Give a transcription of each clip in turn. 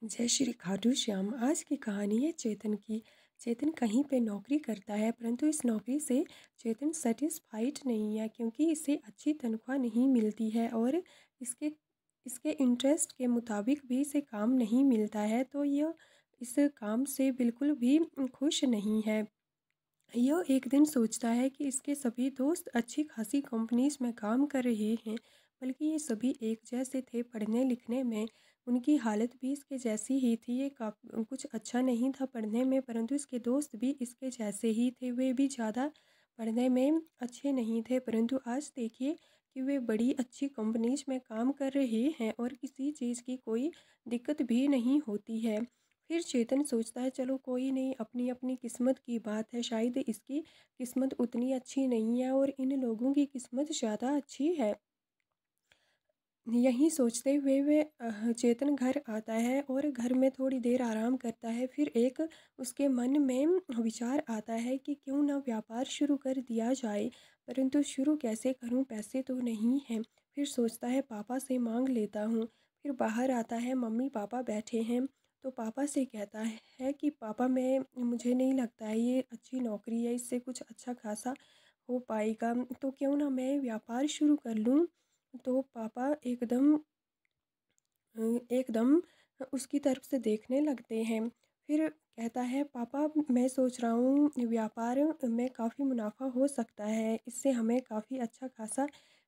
जय श्री खाटू श्याम। आज की कहानी है चेतन की। चेतन कहीं पे नौकरी करता है, परंतु इस नौकरी से चेतन सेटिस्फाइड नहीं है, क्योंकि इसे अच्छी तनख्वाह नहीं मिलती है और इसके इसके इंटरेस्ट के मुताबिक भी इसे काम नहीं मिलता है। तो यह इस काम से बिल्कुल भी खुश नहीं है। यह एक दिन सोचता है कि इसके सभी दोस्त अच्छी खासी कंपनीज में काम कर रहे हैं, बल्कि ये सभी एक जैसे थे पढ़ने लिखने में। उनकी हालत भी इसके जैसी ही थी। ये कुछ अच्छा नहीं था पढ़ने में, परंतु इसके दोस्त भी इसके जैसे ही थे। वे भी ज़्यादा पढ़ने में अच्छे नहीं थे, परंतु आज देखिए कि वे बड़ी अच्छी कंपनीज में काम कर रहे हैं और किसी चीज़ की कोई दिक्कत भी नहीं होती है। फिर चेतन सोचता है चलो कोई नहीं, अपनी अपनी किस्मत की बात है। शायद इसकी किस्मत उतनी अच्छी नहीं है और इन लोगों की किस्मत ज़्यादा अच्छी है। यही सोचते हुए चेतन घर आता है और घर में थोड़ी देर आराम करता है। फिर एक उसके मन में विचार आता है कि क्यों ना व्यापार शुरू कर दिया जाए, परंतु शुरू कैसे करूं, पैसे तो नहीं हैं। फिर सोचता है पापा से मांग लेता हूं। फिर बाहर आता है, मम्मी पापा बैठे हैं, तो पापा से कहता है कि पापा मुझे नहीं लगता है ये अच्छी नौकरी है, इससे कुछ अच्छा खासा हो पाएगा, तो क्यों ना मैं व्यापार शुरू कर लूँ। तो पापा एकदम उसकी तरफ से देखने लगते हैं। फिर कहता है पापा मैं सोच रहा हूँ व्यापार में काफ़ी मुनाफा हो सकता है, इससे हमें काफ़ी अच्छा खासा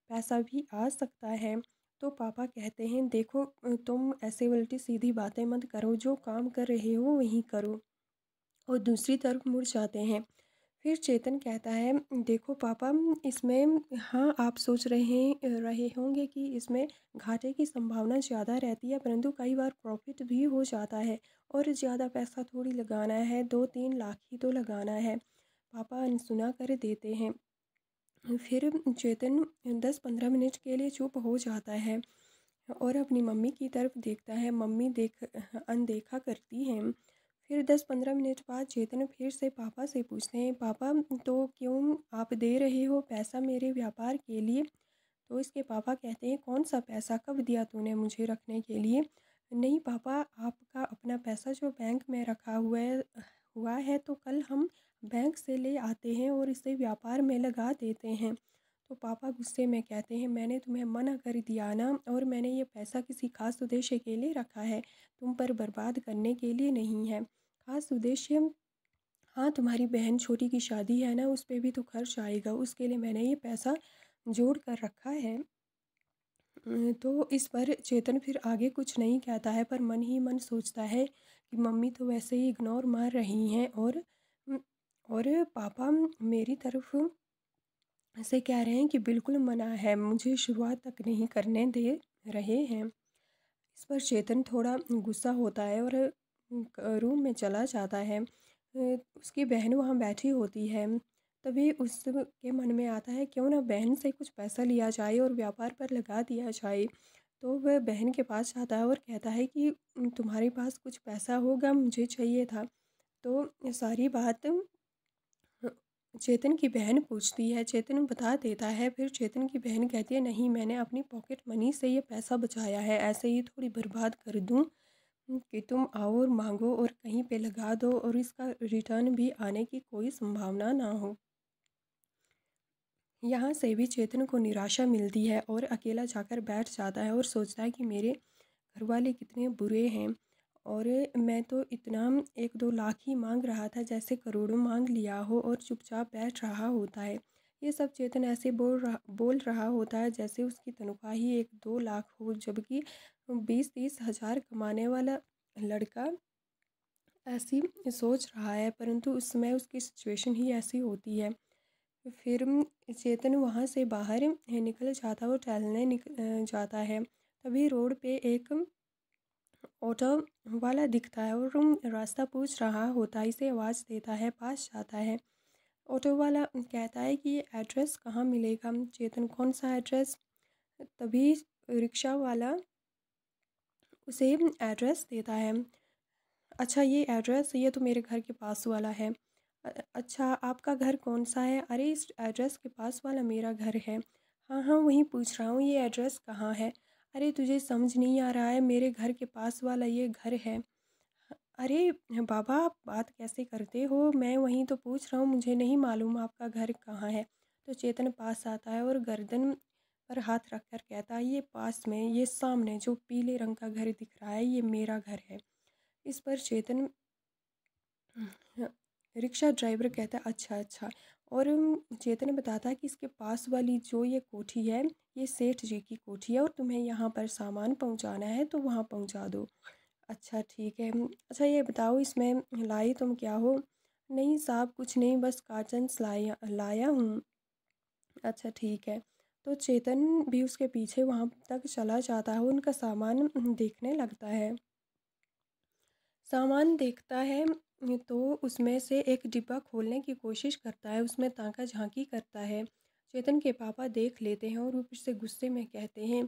पैसा भी आ सकता है। तो पापा कहते हैं देखो तुम ऐसे उल्टी सीधी बातें मत करो, जो काम कर रहे हो वही करो, और दूसरी तरफ मुड़ जाते हैं। फिर चेतन कहता है देखो पापा, इसमें हाँ आप सोच रहे होंगे कि इसमें घाटे की संभावना ज़्यादा रहती है, परंतु कई बार प्रॉफिट भी हो जाता है। और ज़्यादा पैसा थोड़ी लगाना है, 2-3 लाख ही तो लगाना है। पापा अनसुना कर देते हैं। फिर चेतन 10-15 मिनट के लिए चुप हो जाता है और अपनी मम्मी की तरफ देखता है। मम्मी अनदेखा करती हैं। फिर 10-15 मिनट बाद चेतन फिर से पापा से पूछते हैं पापा तो क्यों आप दे रहे हो पैसा मेरे व्यापार के लिए। तो इसके पापा कहते हैं कौन सा पैसा, कब दिया तूने मुझे रखने के लिए। नहीं पापा, आपका अपना पैसा जो बैंक में रखा हुआ है तो कल हम बैंक से ले आते हैं और इसे व्यापार में लगा देते हैं। तो पापा गुस्से में कहते हैं मैंने तुम्हें मना कर दिया ना, और मैंने ये पैसा किसी खास उद्देश्य के लिए रखा है, तुम पर बर्बाद करने के लिए नहीं है। खास उद्देश्य, हाँ तुम्हारी बहन छोटी की शादी है ना, उस पर भी तो खर्च आएगा, उसके लिए मैंने ये पैसा जोड़ कर रखा है। तो इस पर चेतन फिर आगे कुछ नहीं कहता है, पर मन ही मन सोचता है कि मम्मी तो वैसे ही इग्नोर मार रही हैं और पापा मेरी तरफ से कह रहे हैं कि बिल्कुल मना है, मुझे शुरुआत तक नहीं करने दे रहे हैं। इस पर चेतन थोड़ा गुस्सा होता है और रूम में चला जाता है। उसकी बहन वहाँ बैठी होती है। तभी उसके मन में आता है क्यों ना बहन से कुछ पैसा लिया जाए और व्यापार पर लगा दिया जाए। तो वह बहन के पास जाता है और कहता है कि तुम्हारे पास कुछ पैसा होगा, मुझे चाहिए था। तो सारी बात चेतन की बहन पूछती है, चेतन बता देता है। फिर चेतन की बहन कहती है नहीं, मैंने अपनी पॉकेट मनी से ये पैसा बचाया है, ऐसे ही थोड़ी बर्बाद कर दूं कि तुम आओ और मांगो और कहीं पे लगा दो और इसका रिटर्न भी आने की कोई संभावना ना हो। यहाँ से भी चेतन को निराशा मिलती है और अकेला जाकर बैठ जाता है और सोचता है कि मेरे घर वाले कितने बुरे हैं, और मैं तो इतना 1-2 लाख ही मांग रहा था, जैसे करोड़ों मांग लिया हो और चुपचाप बैठ रहा होता है। ये सब चेतन ऐसे बोल रहा होता है जैसे उसकी तनख्वाह ही 1-2 लाख हो, जबकि 20-30 हज़ार कमाने वाला लड़का ऐसी सोच रहा है, परंतु उस समय उसकी सिचुएशन ही ऐसी होती है। फिर चेतन वहाँ से बाहर निकल जाता है और जाता है। तभी रोड पे एक ऑटो वाला दिखता है और रास्ता पूछ रहा होता है, इसे आवाज़ देता है, पास जाता है। ऑटो वाला कहता है कि ये एड्रेस कहाँ मिलेगा। चेतन कौन सा एड्रेस। तभी रिक्शा वाला उसे एड्रेस देता है। अच्छा ये एड्रेस, ये तो मेरे घर के पास वाला है। अच्छा आपका घर कौन सा है। अरे इस एड्रेस के पास वाला मेरा घर है। हाँ हाँ वहीं पूछ रहा हूँ, ये एड्रेस कहाँ है। अरे तुझे समझ नहीं आ रहा है, मेरे घर के पास वाला ये घर है। अरे बाबा, आप बात कैसे करते हो? मैं वहीं तो पूछ रहा हूँ, मुझे नहीं मालूम आपका घर कहाँ है। तो चेतन पास आता है और गर्दन पर हाथ रख कर कहता है, ये पास में, ये सामने जो पीले रंग का घर दिख रहा है, ये मेरा घर है। इस पर चेतन रिक्शा ड्राइवर कहता है, अच्छा अच्छा। और चेतन बताता है कि इसके पास वाली जो ये कोठी है, ये सेठ जी की कोठी है और तुम्हें यहाँ पर सामान पहुँचाना है तो वहाँ पहुँचा दो। अच्छा ठीक है। अच्छा ये बताओ, इसमें लाई तुम क्या हो? नहीं साहब, कुछ नहीं, बस कार्टन्स लाया लाया हूँ। अच्छा ठीक है। तो चेतन भी उसके पीछे वहाँ तक चला जाता है, उनका सामान देखने लगता है। सामान देखता है तो उसमें से एक डिब्बा खोलने की कोशिश करता है, उसमें ताका झांकी करता है। चेतन के पापा देख लेते हैं और ऊपर से गुस्से में कहते हैं,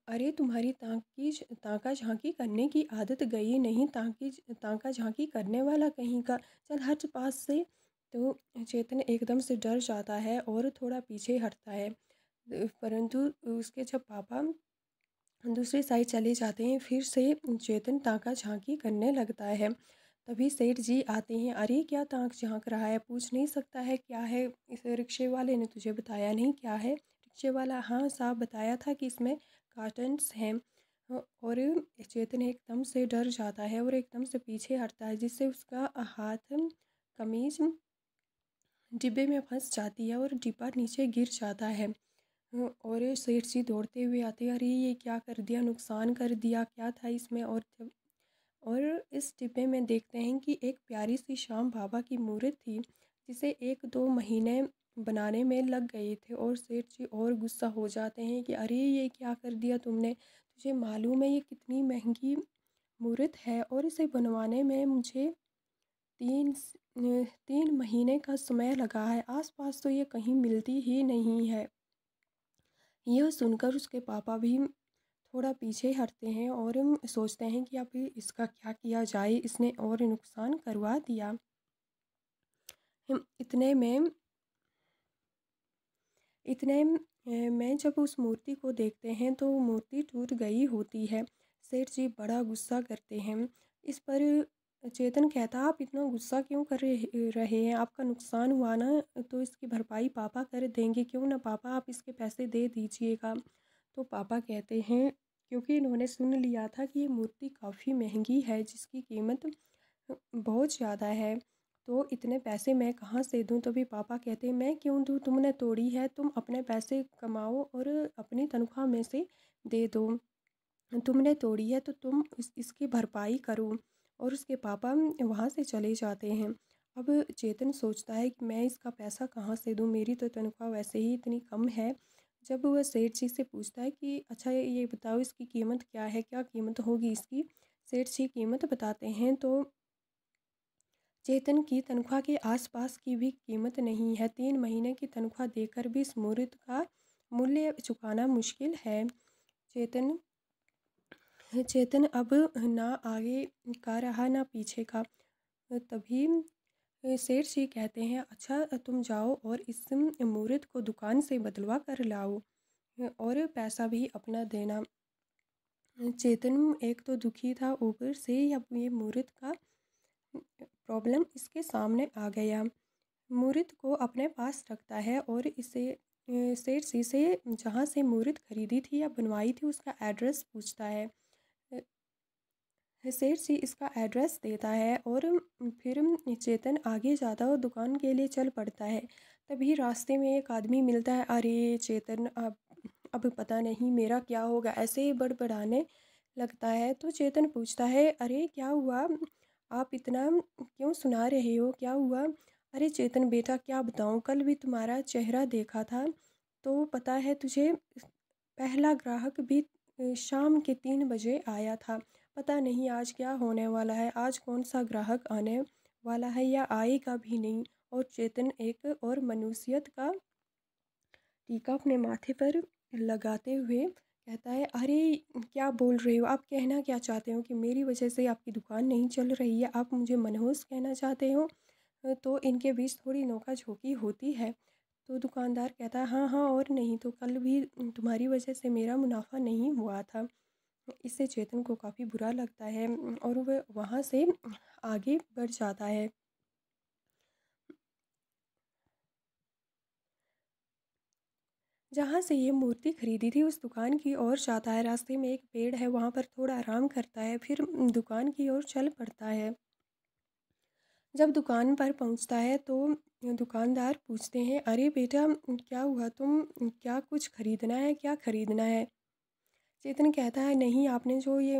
अरे तुम्हारी ताका झांकी करने की आदत गई नहीं, ताका झांकी करने वाला कहीं का, चल हट पास से। तो चेतन एकदम से डर जाता है और थोड़ा पीछे हटता है। परंतु उसके जब पापा दूसरी साइड चले जाते हैं, फिर से चेतन ताका झांकी करने लगता है। तभी सेठ जी आते हैं, अरे क्या ताक झांक रहा है, पूछ नहीं सकता है क्या है? इस रिक्शे वाले ने तुझे बताया नहीं क्या है? रिक्शे वाला, हाँ साहब बताया था कि इसमें कार्टन्स हैं। और चेतन एकदम से डर जाता है और एकदम से पीछे हटता है, जिससे उसका हाथ कमीज डिब्बे में फंस जाती है और डिब्बा नीचे गिर जाता है। और सेठ जी दौड़ते हुए आते हैं, अरे ये क्या कर दिया, नुकसान कर दिया, क्या था इसमें? और इस डिब्बे में देखते हैं कि एक प्यारी सी श्याम बाबा की मूर्त थी, जिसे 1-2 महीने बनाने में लग गए थे। और सेठ जी और गुस्सा हो जाते हैं कि अरे ये क्या कर दिया तुमने, तुझे मालूम है ये कितनी महंगी मूर्त है और इसे बनवाने में मुझे 3 महीने का समय लगा है, आसपास तो ये कहीं मिलती ही नहीं है। यह सुनकर उसके पापा भी थोड़ा पीछे हटते हैं और सोचते हैं कि अब इसका क्या किया जाए, इसने और नुकसान करवा दिया। इतने में मैं जब उस मूर्ति को देखते हैं तो वो मूर्ति टूट गई होती है। सेठ जी बड़ा गुस्सा करते हैं। इस पर चेतन कहता, आप इतना गुस्सा क्यों कर रहे हैं? आपका नुकसान हुआ ना, तो इसकी भरपाई पापा कर देंगे, क्यों ना पापा आप इसके पैसे दे दीजिएगा। तो पापा कहते हैं, क्योंकि इन्होंने सुन लिया था कि ये मूर्ति काफ़ी महंगी है, जिसकी कीमत बहुत ज़्यादा है, तो इतने पैसे मैं कहाँ से दूँ? तभी पापा कहते हैं, मैं क्यों दूँ, तुमने तोड़ी है, तुम अपने पैसे कमाओ और अपनी तनख्वाह में से दे दो। तुमने तोड़ी है तो तुम इसकी भरपाई करो। और उसके पापा वहाँ से चले जाते हैं। अब चेतन सोचता है कि मैं इसका पैसा कहाँ से दूँ, मेरी तो तनख्वाह वैसे ही इतनी कम है। जब वह सेठ जी से पूछता है कि अच्छा ये बताओ इसकी कीमत क्या है, क्या कीमत होगी इसकी? सेठ जी कीमत बताते हैं तो चेतन की तनख्वाह के आसपास की भी कीमत नहीं है। 3 महीने की तनख्वाह देकर भी इस मुहूर्त का मूल्य चुकाना मुश्किल है। चेतन चेतन अब ना आगे का रहा ना पीछे का। तभी सेठ जी कहते हैं, अच्छा तुम जाओ और इस मुहूर्त को दुकान से बदलवा कर लाओ और पैसा भी अपना देना। चेतन एक तो दुखी था, ऊपर से अब ये मुहूर्त का प्रॉब्लम इसके सामने आ गया। मूर्त को अपने पास रखता है और इसे सेठ जी से जहाँ से मूर्त खरीदी थी या बनवाई थी उसका एड्रेस पूछता है। सेठ जी इसका एड्रेस देता है और फिर चेतन आगे जाता है और दुकान के लिए चल पड़ता है। तभी रास्ते में एक आदमी मिलता है, अरे चेतन अब पता नहीं मेरा क्या होगा, ऐसे ही बड़बड़ाने लगता है। तो चेतन पूछता है, अरे क्या हुआ, आप इतना क्यों सुना रहे हो, क्या हुआ? अरे चेतन बेटा क्या बताऊँ, कल भी तुम्हारा चेहरा देखा था तो पता है तुझे, पहला ग्राहक भी शाम के 3 बजे आया था। पता नहीं आज क्या होने वाला है, आज कौन सा ग्राहक आने वाला है या आएगा भी नहीं। और चेतन एक और मनुष्यत का टीका अपने माथे पर लगाते हुए कहता है, अरे क्या बोल रहे हो, आप कहना क्या चाहते हो कि मेरी वजह से आपकी दुकान नहीं चल रही है, आप मुझे मनहूस कहना चाहते हो? तो इनके बीच थोड़ी नोका झोंकी होती है। तो दुकानदार कहता है, हाँ हाँ और नहीं तो कल भी तुम्हारी वजह से मेरा मुनाफा नहीं हुआ था। इससे चेतन को काफ़ी बुरा लगता है और वह वहाँ से आगे बढ़ जाता है। जहाँ से ये मूर्ति खरीदी थी उस दुकान की ओर जाता है। रास्ते में एक पेड़ है, वहाँ पर थोड़ा आराम करता है, फिर दुकान की ओर चल पड़ता है। जब दुकान पर पहुँचता है तो दुकानदार पूछते हैं, अरे बेटा क्या हुआ, तुम क्या कुछ खरीदना है, क्या खरीदना है? चेतन कहता है, नहीं आपने जो ये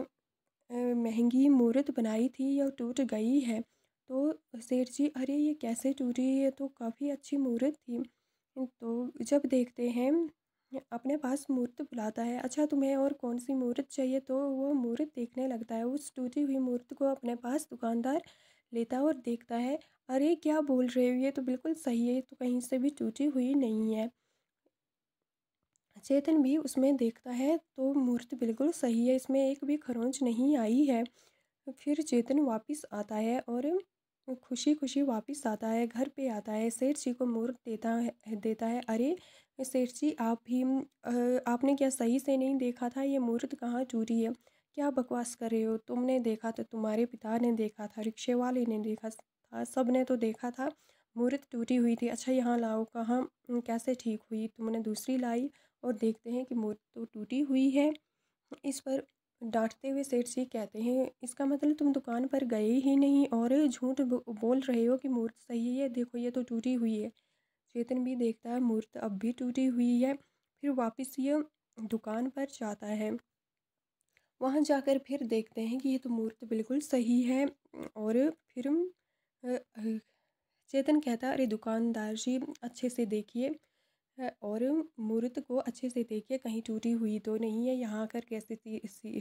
महंगी मूर्त बनाई थी यह टूट गई है। तो सेठ जी, अरे ये कैसे टूटी, ये तो काफ़ी अच्छी मूर्त थी। तो जब देखते हैं अपने पास मूर्त बुलाता है, अच्छा तुम्हें और कौन सी मूर्त चाहिए? तो वो मूर्त देखने लगता है, उस टूटी हुई मूर्त को अपने पास दुकानदार लेता है और देखता है, अरे क्या बोल रहे हो, ये तो बिल्कुल सही है, ये तो कहीं से भी टूटी हुई नहीं है। चेतन भी उसमें देखता है तो मूर्ति बिल्कुल सही है, इसमें एक भी खरोंच नहीं आई है। फिर चेतन वापस आता है और खुशी खुशी वापस आता है, घर पे आता है, सेठ जी को मूर्त देता है। अरे सेठ जी, आप भी आपने क्या सही से नहीं देखा था, ये मूर्त कहाँ टूटी है? क्या बकवास कर रहे हो, तुमने देखा था, तुम्हारे पिता ने देखा था, रिक्शे वाले ने देखा था, सब ने तो देखा था मूर्त टूटी हुई थी। अच्छा यहाँ लाओ, कहाँ कैसे ठीक हुई, तुमने दूसरी लाई और देखते हैं कि मूर्त तो टूटी हुई है। इस पर डांटते हुए सेठ जी कहते हैं, इसका मतलब तुम दुकान पर गए ही नहीं और झूठ बोल रहे हो कि मूर्त सही है, देखो ये तो टूटी हुई है। चेतन भी देखता है मूर्त अब भी टूटी हुई है। फिर वापस ये दुकान पर जाता है, वहाँ जाकर फिर देखते हैं कि ये तो मूर्त बिल्कुल सही है। और फिर अ, अ, चेतन कहता है, अरे दुकानदार जी अच्छे से देखिए और मूर्त को अच्छे से देखिए, कहीं टूटी हुई तो नहीं है, यहाँ आकर कैसे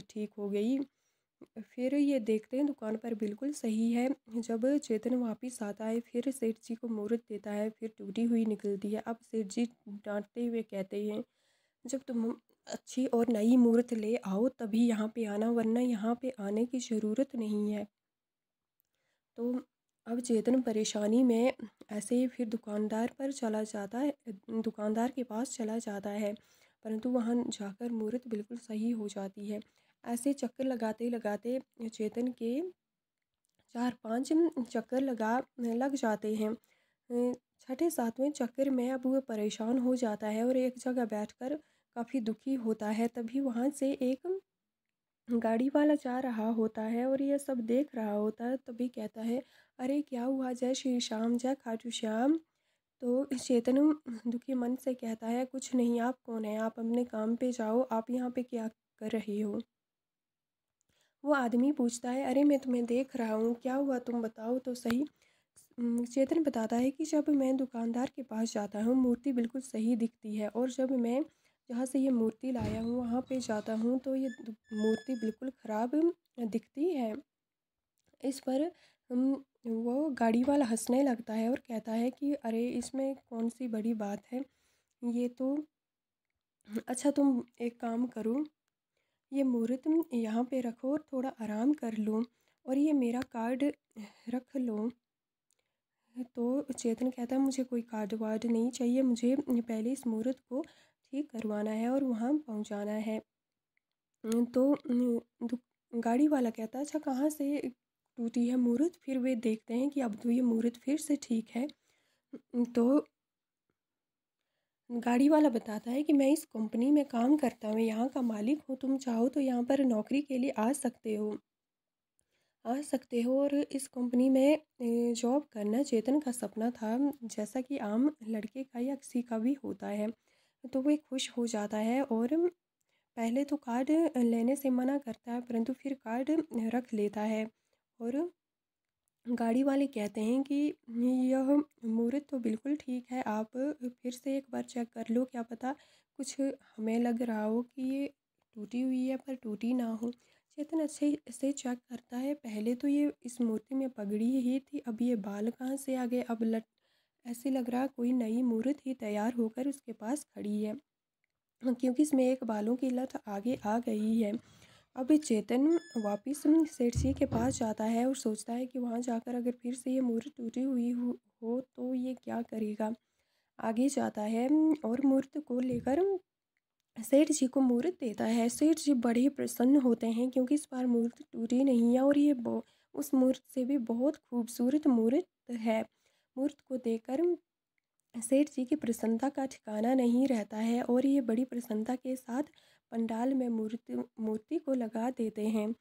ठीक हो गई। फिर ये देखते हैं दुकान पर बिल्कुल सही है। जब चेतन वापस आता है फिर सेठ जी को मूर्त देता है, फिर टूटी हुई निकलती है। अब सेठ जी डांटते हुए कहते हैं, जब तुम अच्छी और नई मूर्त ले आओ तभी यहाँ पे आना, वरना यहाँ पे आने की ज़रूरत नहीं है। तो अब चेतन परेशानी में ऐसे ही फिर दुकानदार पर चला जाता है, दुकानदार के पास चला जाता है, परंतु वहाँ जाकर मूर्त बिल्कुल सही हो जाती है। ऐसे चक्कर लगाते लगाते चेतन के 4-5 चक्कर लग जाते हैं। छठे सातवें चक्कर में अब वो परेशान हो जाता है और एक जगह बैठकर काफ़ी दुखी होता है। तभी वहाँ से एक गाड़ी वाला जा रहा होता है और ये सब देख रहा होता है, तभी कहता है, अरे क्या हुआ, जय श्री श्याम, जय खाटू श्याम। तो चेतन दुखी मन से कहता है, कुछ नहीं, आप कौन है, आप अपने काम पे जाओ, आप यहाँ पे क्या कर रहे हो? वो आदमी पूछता है, अरे मैं तुम्हें देख रहा हूँ, क्या हुआ तुम बताओ तो सही। चेतन बताता है कि जब मैं दुकानदार के पास जाता हूँ मूर्ति बिल्कुल सही दिखती है, और जब मैं जहाँ से ये मूर्ति लाया हूँ वहाँ पे जाता हूँ तो ये मूर्ति बिल्कुल ख़राब दिखती है। इस पर वो गाड़ी वाला हंसने लगता है और कहता है कि अरे इसमें कौन सी बड़ी बात है, ये तो अच्छा तुम एक काम करो, ये मूर्त यहाँ पे रखो और थोड़ा आराम कर लो और ये मेरा कार्ड रख लो। तो चेतन कहता है, मुझे कोई कार्ड वार्ड नहीं चाहिए, मुझे पहले इस मूर्त को ठीक करवाना है और वहाँ पहुँचाना है। तो गाड़ी वाला कहता है, अच्छा कहाँ से टूटी है मूर्त? फिर वे देखते हैं कि अब तो ये मूर्त फिर से ठीक है। तो गाड़ी वाला बताता है कि मैं इस कंपनी में काम करता हूँ, यहाँ का मालिक हूँ, तुम चाहो तो यहाँ पर नौकरी के लिए आ सकते हो और इस कंपनी में जॉब करना चेतन का सपना था, जैसा कि आम लड़के का या किसी का भी होता है। तो वो खुश हो जाता है और पहले तो कार्ड लेने से मना करता है, परंतु फिर कार्ड रख लेता है। और गाड़ी वाले कहते हैं कि यह मूर्त तो बिल्कुल ठीक है, आप फिर से एक बार चेक कर लो, क्या पता कुछ हमें लग रहा हो कि ये टूटी हुई है पर टूटी ना हो। चेतन अच्छे से चेक करता है, पहले तो ये इस मूर्ति में पगड़ी ही थी, अब ये बाल कहाँ से आ गए, अब ऐसे लग रहा कोई नई मूर्त ही तैयार होकर उसके पास खड़ी है, क्योंकि इसमें एक बालों की लट आगे आ गई है। अब चेतन वापस सेठ जी के पास जाता है और सोचता है कि वहाँ जाकर अगर फिर से ये मूर्त टूटी हुई हो तो ये क्या करेगा। आगे जाता है और मूर्त को लेकर सेठ जी को मूर्त देता है। सेठ जी बड़े प्रसन्न होते हैं क्योंकि इस बार मूर्त टूटी नहीं है और ये उस मूर्त से भी बहुत खूबसूरत मूर्त है। मूर्त को देखकर सेठ जी की प्रसन्नता का ठिकाना नहीं रहता है और ये बड़ी प्रसन्नता के साथ पंडाल में मूर्ति को लगा देते हैं।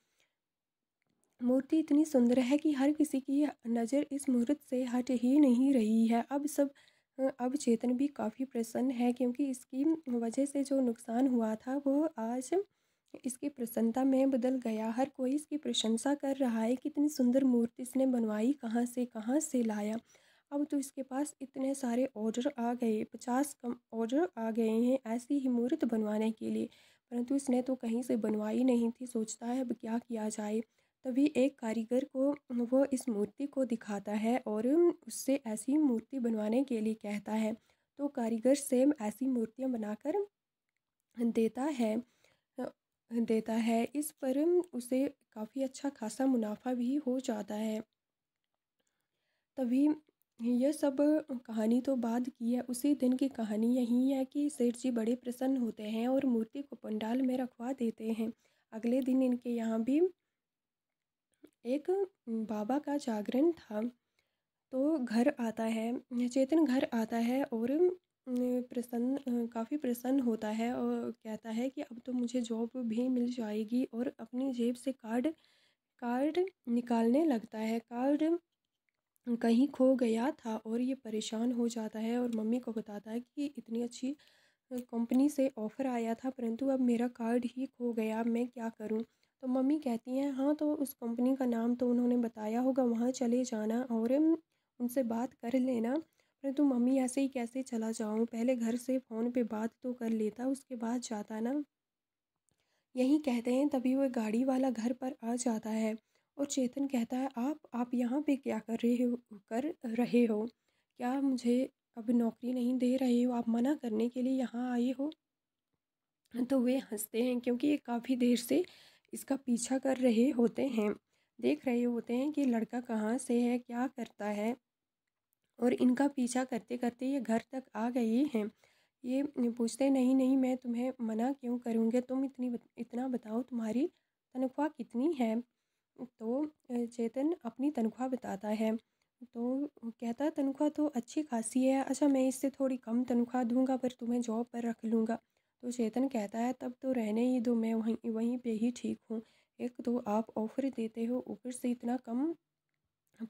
मूर्ति इतनी सुंदर है कि हर किसी की नज़र इस मूर्त से हट ही नहीं रही है। अब चेतन भी काफ़ी प्रसन्न है क्योंकि इसकी वजह से जो नुकसान हुआ था वो आज इसकी प्रसन्नता में बदल गया। हर कोई इसकी प्रशंसा कर रहा है, कितनी सुंदर मूर्ति इसने बनवाई, कहाँ से लाया। अब तो इसके पास इतने सारे ऑर्डर आ गए, 50 कम ऑर्डर आ गए हैं ऐसी ही मूर्त बनवाने के लिए, परंतु इसने तो कहीं से बनवाई नहीं थी। सोचता है अब क्या किया जाए। तभी एक कारीगर को वो इस मूर्ति को दिखाता है और उससे ऐसी मूर्ति बनवाने के लिए कहता है। तो कारीगर सेम ऐसी मूर्तियाँ बनाकर देता है देता है। इस पर उसे काफ़ी अच्छा खासा मुनाफा भी हो जाता है। तभी यह सब कहानी तो बाद की है, उसी दिन की कहानी यही है कि सेठ जी बड़े प्रसन्न होते हैं और मूर्ति को पंडाल में रखवा देते हैं। अगले दिन इनके यहाँ भी एक बाबा का जागरण था। तो घर आता है, चेतन घर आता है और काफ़ी प्रसन्न होता है और कहता है कि अब तो मुझे जॉब भी मिल जाएगी और अपनी जेब से कार्ड कार्ड निकालने लगता है। कार्ड कहीं खो गया था और ये परेशान हो जाता है और मम्मी को बताता है कि इतनी अच्छी कंपनी से ऑफ़र आया था परंतु अब मेरा कार्ड ही खो गया, अब मैं क्या करूं। तो मम्मी कहती हैं हाँ तो उस कंपनी का नाम तो उन्होंने बताया होगा, वहाँ चले जाना और उनसे बात कर लेना। परंतु मम्मी ऐसे ही कैसे चला जाऊँ, पहले घर से फ़ोन पे बात तो कर लेता उसके बाद जाता ना। यही कहते हैं तभी वो गाड़ी वाला घर पर आ जाता है और चेतन कहता है आप यहाँ पे क्या कर रहे हो, क्या मुझे अब नौकरी नहीं दे रहे हो, आप मना करने के लिए यहाँ आए हो। तो वे हंसते हैं क्योंकि ये काफ़ी देर से इसका पीछा कर रहे होते हैं, देख रहे होते हैं कि लड़का कहाँ से है, क्या करता है और इनका पीछा करते करते ये घर तक आ गए हैं। ये पूछते नहीं नहीं मैं तुम्हें मना क्यों करूँगे, तुम इतना बताओ तुम्हारी तनख्वाह कितनी है। तो चेतन अपनी तनख्वाह बताता है। तो कहता है तनख्वाह तो अच्छी खासी है, अच्छा मैं इससे थोड़ी कम तनख्वाह दूंगा पर तुम्हें जॉब पर रख लूँगा। तो चेतन कहता है तब तो रहने ही दो, मैं वहीं वहीं पे ही ठीक हूँ। एक तो आप ऑफ़र देते हो, ऊपर से इतना कम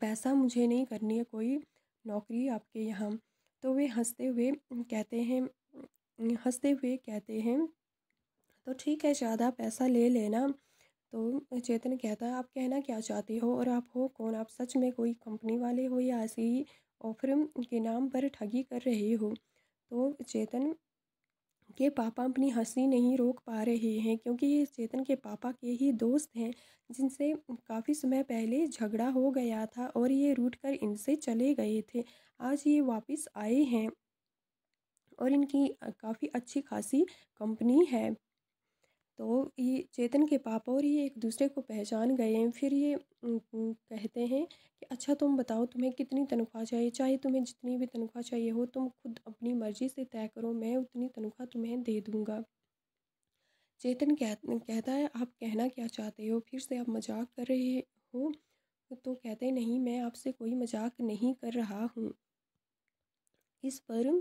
पैसा, मुझे नहीं करनी है कोई नौकरी आपके यहाँ। तो वे हंसते हुए कहते हैं तो ठीक है ज़्यादा पैसा ले लेना। तो चेतन कहता है आप कहना क्या चाहते हो और आप हो कौन, आप सच में कोई कंपनी वाले हो या ऐसे ही ऑफर के नाम पर ठगी कर रहे हो। तो चेतन के पापा अपनी हंसी नहीं रोक पा रहे हैं क्योंकि ये चेतन के पापा के ही दोस्त हैं जिनसे काफ़ी समय पहले झगड़ा हो गया था और ये रूठ कर इनसे चले गए थे। आज ये वापस आए हैं और इनकी काफ़ी अच्छी खासी कंपनी है। तो ये चेतन के पापा और ये एक दूसरे को पहचान गए हैं। फिर ये कहते हैं कि अच्छा तुम बताओ तुम्हें कितनी तनख्वाह चाहिए, चाहे तुम्हें जितनी भी तनख्वाह चाहिए हो तुम खुद अपनी मर्ज़ी से तय करो, मैं उतनी तनख्वाह तुम्हें दे दूँगा। चेतन कहता है आप कहना क्या चाहते हो, फिर से आप मजाक कर रहे हो। तो कहते हैं नहीं मैं आपसे कोई मजाक नहीं कर रहा हूँ। इस पर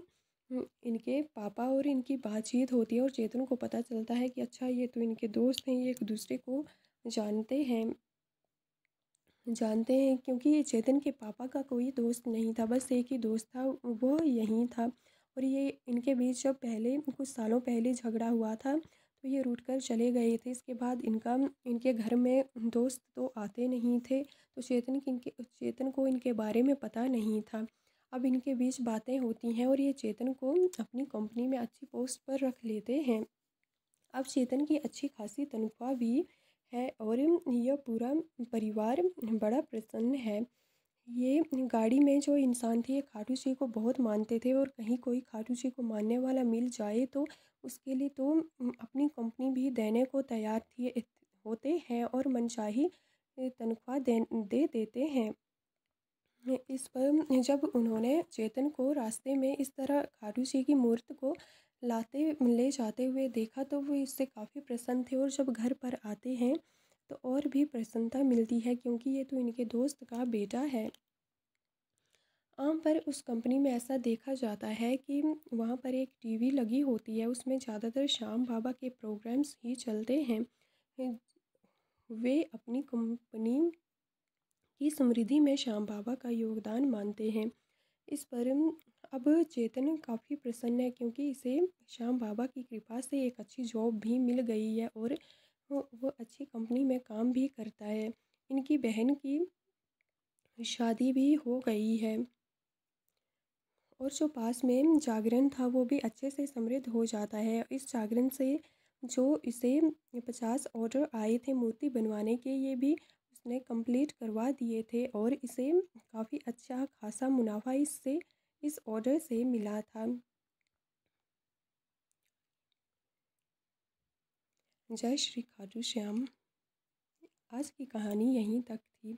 इनके पापा और इनकी बातचीत होती है और चेतन को पता चलता है कि अच्छा ये तो इनके दोस्त हैं, ये एक दूसरे को जानते हैं जानते हैं क्योंकि ये चेतन के पापा का कोई दोस्त नहीं था, बस एक ही दोस्त था, वो यहीं था। और ये इनके बीच जब पहले कुछ सालों पहले झगड़ा हुआ था तो ये रूठ कर चले गए थे। इसके बाद इनके घर में दोस्त तो आते नहीं थे, तो चेतन को इनके बारे में पता नहीं था। अब इनके बीच बातें होती हैं और ये चेतन को अपनी कंपनी में अच्छी पोस्ट पर रख लेते हैं। अब चेतन की अच्छी खासी तनख्वाह भी है और यह पूरा परिवार बड़ा प्रसन्न है। ये गाड़ी में जो इंसान थे ये खाटू श्री को बहुत मानते थे और कहीं कोई खाटू श्री को मानने वाला मिल जाए तो उसके लिए तो अपनी कंपनी भी देने को तैयार थी होते हैं और मनचाही तनख्वाह दे देते हैं। इस पर जब उन्होंने चेतन को रास्ते में इस तरह खाटू जी की मूर्ति को ले जाते हुए देखा तो वो इससे काफ़ी प्रसन्न थे, और जब घर पर आते हैं तो और भी प्रसन्नता मिलती है, क्योंकि ये तो इनके दोस्त का बेटा है। आम पर उस कंपनी में ऐसा देखा जाता है कि वहाँ पर एक टीवी लगी होती है, उसमें ज़्यादातर श्याम बाबा के प्रोग्राम्स ही चलते हैं। वे अपनी कंपनी की समृद्धि में श्याम बाबा का योगदान मानते हैं। इस पर अब चेतन काफ़ी प्रसन्न है, क्योंकि इसे श्याम बाबा की कृपा से एक अच्छी जॉब भी मिल गई है, और वो अच्छी कंपनी में काम भी करता है। इनकी बहन की शादी भी हो गई है, और जो पास में जागरण था वो भी अच्छे से समृद्ध हो जाता है। इस जागरण से जो इसे 50 ऑर्डर आए थे मूर्ति बनवाने के, ये भी उसने कंप्लीट करवा दिए थे, और इसे काफ़ी अच्छा खासा मुनाफा इस ऑर्डर से मिला था। जय श्री खाटू श्याम। आज की कहानी यहीं तक थी।